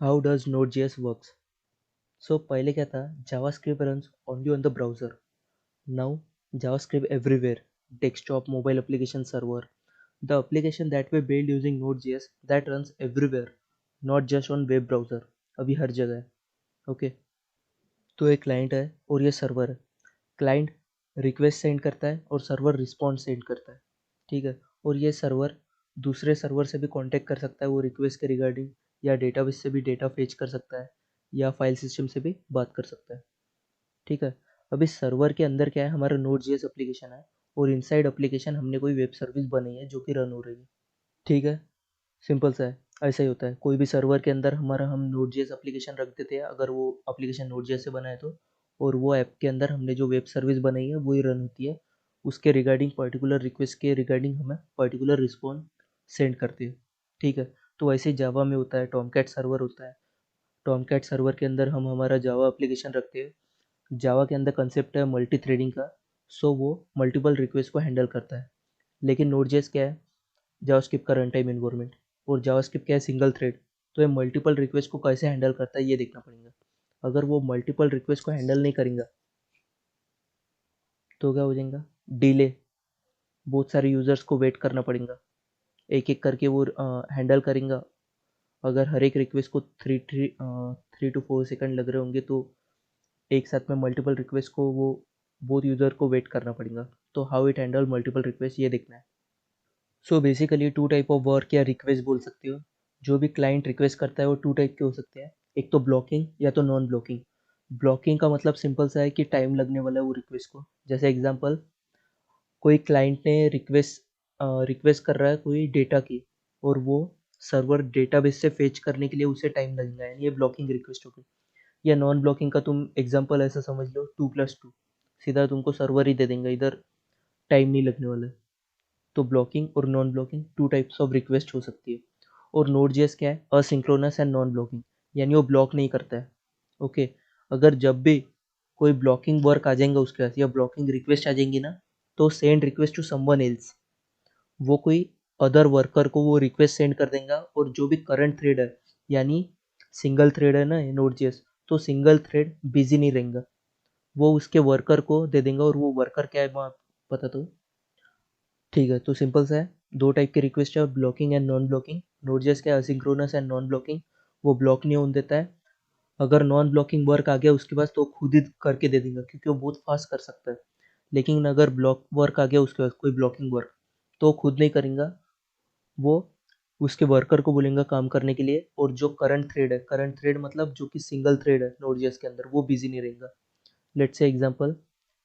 How does Node.js works? So पहले क्या था, JavaScript runs only on the browser. Now JavaScript everywhere, desktop, mobile application, server. The application that we build using Node.js that runs everywhere, not just on web browser. अभी हर जगह है. Okay, तो एक client है और ये सर्वर है. Client request send करता है और सर्वर रिस्पॉन्स सेंड करता है. ठीक है, और ये सर्वर दूसरे सर्वर से भी कांटेक्ट कर सकता है वो रिक्वेस्ट के रिगार्डिंग, या डेटाबेस से भी डेटा फेच कर सकता है, या फाइल सिस्टम से भी बात कर सकता है. ठीक है, अब इस सर्वर के अंदर क्या है, हमारा नोड जेएस एप्लीकेशन है, और इनसाइड एप्लीकेशन हमने कोई वेब सर्विस बनाई है जो कि रन हो रही है. ठीक है, सिंपल सा है. ऐसा ही होता है, कोई भी सर्वर के अंदर हमारा हम नोड जेएस एप्लीकेशन रख देते हैं अगर वो एप्लीकेशन नोड जेएस से बना है तो, और वो ऐप के अंदर हमने जो वेब सर्विस बनाई है वही रन होती है. उसके रिगार्डिंग पर्टिकुलर रिक्वेस्ट के रिगार्डिंग हमें पर्टिकुलर रिस्पॉन्स सेंड करती है. ठीक है, तो वैसे ही जावा में होता है, टॉमकैट सर्वर होता है. टॉमकैट सर्वर के अंदर हम हमारा जावा एप्लीकेशन रखते हैं. जावा के अंदर कंसेप्ट है मल्टी थ्रेडिंग का, सो वो मल्टीपल रिक्वेस्ट को हैंडल करता है. लेकिन नोड जेएस क्या है, जावास्क्रिप्ट का रन टाइम इन्वायरमेंट, और जावास्क्रिप्ट क्या है, सिंगल थ्रेड. तो ये मल्टीपल रिक्वेस्ट को कैसे हैंडल करता है ये देखना पड़ेगा. अगर वो मल्टीपल रिक्वेस्ट को हैंडल नहीं करेंगे तो क्या हो जाएगा, डिले. बहुत सारे यूजर्स को वेट करना पड़ेगा, एक एक करके वो हैंडल करेंगे. अगर हर एक रिक्वेस्ट को 3 to 4 सेकंड लग रहे होंगे तो एक साथ में मल्टीपल रिक्वेस्ट को वो बहुत यूजर को वेट करना पड़ेगा. तो how it handle multiple request ये देखना है. So basically two type of work या रिक्वेस्ट बोल सकते हो. जो भी क्लाइंट रिक्वेस्ट करता है वो टू टाइप के हो सकते हैं, एक तो ब्लॉकिंग या तो नॉन ब्लॉकिंग. ब्लॉकिंग का मतलब सिंपल सा है कि टाइम लगने वाला है वो रिक्वेस्ट को. जैसे एग्जांपल, कोई क्लाइंट ने रिक्वेस्ट कर रहा है कोई डेटा की, और वो सर्वर डेटाबेस से फेच करने के लिए उसे टाइम लगेगा, यानी ये ब्लॉकिंग रिक्वेस्ट होगी. या नॉन ब्लॉकिंग का तुम एग्जांपल ऐसा समझ लो, 2+2, सीधा तुमको सर्वर ही दे देंगे, इधर टाइम नहीं लगने वाला है. तो ब्लॉकिंग और non blocking two types of request हो सकती है. और नोड जेएस क्या है, असिंक्रोनस एंड नॉन ब्लॉकिंग, यानी वो ब्लॉक नहीं करता है. ओके, अगर जब भी कोई ब्लॉकिंग वर्क आ जाएगा उसके पास, या ब्लॉकिंग रिक्वेस्ट आ जाएंगी ना, तो send request to someone else. वो कोई अदर वर्कर को वो रिक्वेस्ट सेंड कर देगा, और जो भी करंट थ्रेड है, यानी सिंगल थ्रेड है ना नोड जेएस, तो सिंगल थ्रेड बिजी नहीं रहेगा, वो उसके वर्कर को दे देंगे. और वो वर्कर क्या है वो आप पता तो. ठीक है, तो सिंपल सा है, दो टाइप के रिक्वेस्ट है, blocking and non blocking. Node JS क्या है, असिंक्रोनस एंड नॉन ब्लॉकिंग, वो ब्लॉक नहीं होने देता है. अगर नॉन ब्लॉकिंग वर्क आ गया उसके पास तो खुद ही करके दे देगा, क्योंकि वो बहुत फास्ट कर सकता है. लेकिन अगर ब्लॉक वर्क आ गया उसके पास, कोई ब्लॉकिंग वर्क, तो खुद नहीं करेगा, वो उसके वर्कर को बोलेगा काम करने के लिए. और जो करंट थ्रेड है, करंट थ्रेड मतलब जो कि सिंगल थ्रेड है नोड जेएस के अंदर, वो बिजी नहीं रहेगा. लेट्स से एग्जांपल,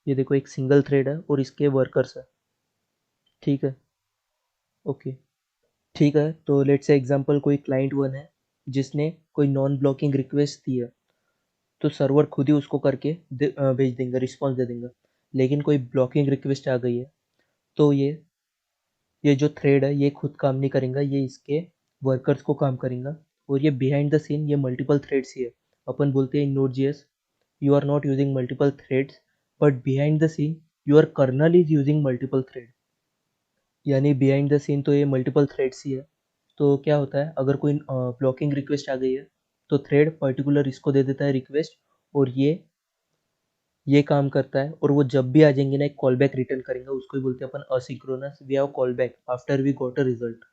ये देखो एक सिंगल थ्रेड है और इसके वर्कर्स है. ठीक है, ओके. ठीक है, तो लेट्स से एग्जांपल कोई क्लाइंट वन है जिसने कोई नॉन ब्लॉकिंग रिक्वेस्ट दी है, तो सर्वर खुद ही उसको करके भेज देंगे, रिस्पॉन्स दे देंगे. लेकिन कोई ब्लॉकिंग रिक्वेस्ट आ गई है, तो ये जो थ्रेड है ये खुद काम नहीं करेगा, ये इसके वर्कर्स को काम करेगा. और ये बिहाइंड द सीन ये मल्टीपल थ्रेड्स ही है. अपन बोलते हैं in Node JS you are not using multiple threads, but behind the scene your kernel is using multiple thread. यानी बिहाइंड द सीन तो ये मल्टीपल थ्रेड्स ही है. तो क्या होता है, अगर कोई ब्लॉकिंग रिक्वेस्ट आ गई है, तो थ्रेड पर्टिकुलर इसको दे देता है रिक्वेस्ट, और ये काम करता है. और वो जब भी आ जाएंगे ना, एक कॉल बैक रिटर्न करेंगे, उसको ही बोलते हैं अपन asynchronous. We have callback after we got a result.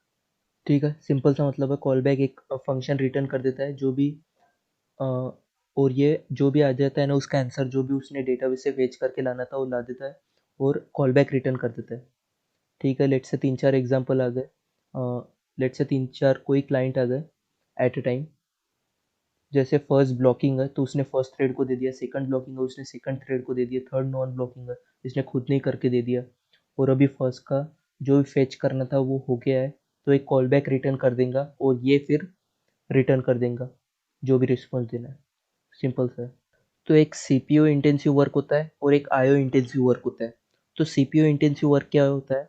ठीक है, सिंपल सा मतलब है, कॉल बैक एक फंक्शन रिटर्न कर देता है जो भी अ, और ये जो भी आ जाता है ना, उसका आंसर जो भी उसने डेटाबेस से फेच करके लाना था वो ला देता है, और कॉल बैक रिटर्न कर देता है. ठीक है, लेट्स से 3-4 एग्जांपल आ गए. लेट्स से 3-4 कोई क्लाइंट आ गए एट अ टाइम. जैसे फर्स्ट ब्लॉकिंग है तो उसने फर्स्ट थ्रेड को दे दिया, सेकंड ब्लॉकिंग है उसने सेकंड थ्रेड को दे दिया, थर्ड नॉन ब्लॉकिंग है इसने खुद नहीं करके दे दिया. और अभी फर्स्ट का जो भी फेच करना था वो हो गया है, तो एक कॉल बैक रिटर्न कर देगा, और ये फिर रिटर्न कर देगा जो भी रिस्पॉन्स देना है. सिंपल सा है. तो एक सीपीयू इंटेंसिव वर्क होता है और एक आईओ इंटेंसिव वर्क होता है. तो सीपीयू इंटेंसिव वर्क क्या होता है,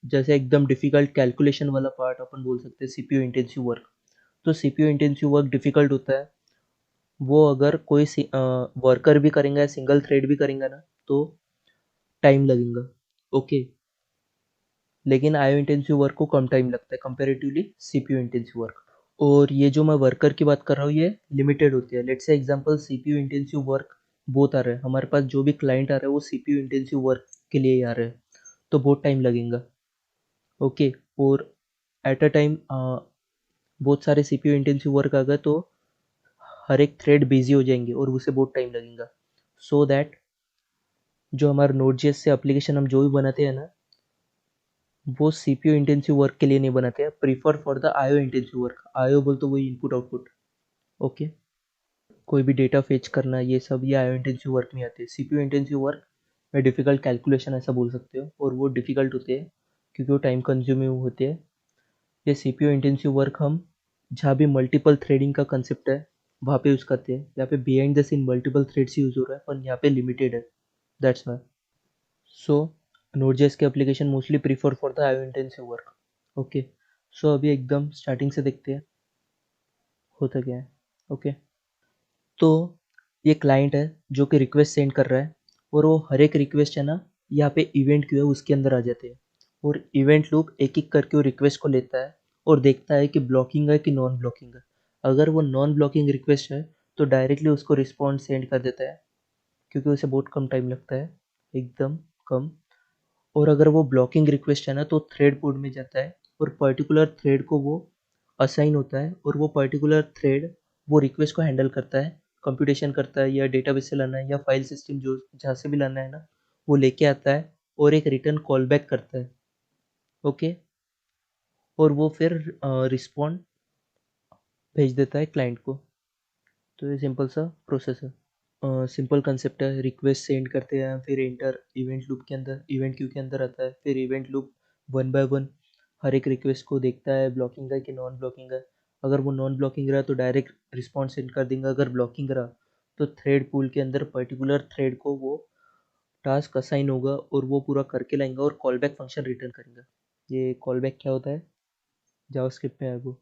जैसे एकदम डिफिकल्ट कैलकुलेशन वाला पार्ट अपन बोल सकते हैं सीपीयू इंटेंसिव वर्क. तो सीपीयू इंटेंसिव वर्क डिफिकल्ट होता है. वो अगर कोई वर्कर भी करेंगे या सिंगल थ्रेड भी करेंगे ना, तो टाइम लगेगा. ओके, लेकिन आईओ इंटेंसिव वर्क को कम टाइम लगता है कंपेरेटिवली सीपीयू इंटेंसिव वर्क. और ये जो मैं वर्कर की बात कर रहा हूँ ये लिमिटेड होती है। Let's say example CPU intensive work बहुत आ रहा है हमारे पास, जो भी क्लाइंट आ रहा है वो सीपीयू इंटेंसिव वर्क के लिए ही आ रहा है, तो बहुत टाइम लगेगा। ओके। और एट अ टाइम बहुत सारे सीपीयू इंटेंसिव वर्क आ गए तो हर एक थ्रेड बिजी हो जाएंगे और उसे बहुत टाइम लगेगा। सो दैट जो हमारा नोड.जेएस से एप्लीकेशन हम जो भी बनाते हैं ना, वो सीपीयू इंटेंसिव वर्क के लिए नहीं बनाते हैं, prefer for the IO intensive work. IO बोल तो वही इनपुट आउटपुट। ओके। कोई भी डेटा फेच करना, ये सब ये आईओ इंटेंसिव वर्क में आते हैं। सीपीयू इंटेंसिव वर्क में डिफिकल्ट कैलकुलेशन ऐसा बोल सकते हो, और वो डिफिकल्ट होते हैं क्योंकि वो टाइम कंज्यूमिंग होते हैं। ये सीपीयू इंटेंसिव वर्क हम जहाँ भी मल्टीपल थ्रेडिंग का कंसेप्ट है वहाँ पे यूज़ करते हैं। यहाँ पे behind the scene multiple threads use हो रहा है, पर यहाँ पे लिमिटेड है, दैट्स वाई। सो नोड.जेएस के application mostly prefer for the IO intensive work. Okay. So अभी एकदम स्टार्टिंग से देखते हैं होता क्या है। ओके। तो ये क्लाइंट है जो कि रिक्वेस्ट सेंड कर रहा है, और वो हर एक रिक्वेस्ट है ना, यहाँ पे इवेंट क्यू है उसके अंदर आ जाते हैं, और इवेंट लूप एक एक करके वो रिक्वेस्ट को लेता है और देखता है कि ब्लॉकिंग है कि नॉन ब्लॉकिंग है। अगर वो नॉन ब्लॉकिंग रिक्वेस्ट है तो डायरेक्टली उसको रिस्पॉन्स सेंड कर देता है, क्योंकि उसे बहुत कम टाइम लगता है, एकदम कम। और अगर वो ब्लॉकिंग रिक्वेस्ट है ना तो थ्रेड कोड में जाता है, और पर्टिकुलर थ्रेड को वो असाइन होता है, और वो पर्टिकुलर थ्रेड वो रिक्वेस्ट को हैंडल करता है, कंप्यूटेशन करता है, या डेटाबेस से लाना है या फाइल सिस्टम जो जहाँ से भी लाना है ना, वो लेके आता है और एक रिटर्न कॉल बैक करता है। ओके। और वो फिर रिस्पॉन्ड भेज देता है क्लाइंट को। तो ये सिंपल सा प्रोसेस है। सिंपल कंसेप्ट है, रिक्वेस्ट सेंड करते हैं, फिर इंटर इवेंट लूप के अंदर, इवेंट क्यू के अंदर आता है, फिर event loop one by one हर एक रिक्वेस्ट को देखता है ब्लॉकिंग है कि नॉन ब्लॉकिंग है। अगर वो नॉन ब्लॉकिंग रहा तो डायरेक्ट रिस्पॉन्स सेंड कर देंगे, अगर ब्लॉकिंग रहा तो थ्रेड पूल के अंदर पर्टिकुलर थ्रेड को वो टास्क असाइन होगा और वो पूरा करके लाएंगे और कॉल बैक फंक्शन रिटर्न करेंगे। ये कॉल बैक क्या होता है, जावास्क्रिप्ट में है वो,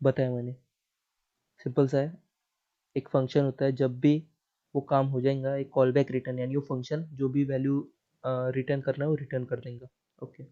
बताया मैंने, सिंपल सा है। एक फंक्शन होता है, जब भी वो काम हो जाएगा एक कॉल बैक रिटर्न, यानी वो फंक्शन जो भी वैल्यू रिटर्न करना है वो रिटर्न कर देगा। ओके।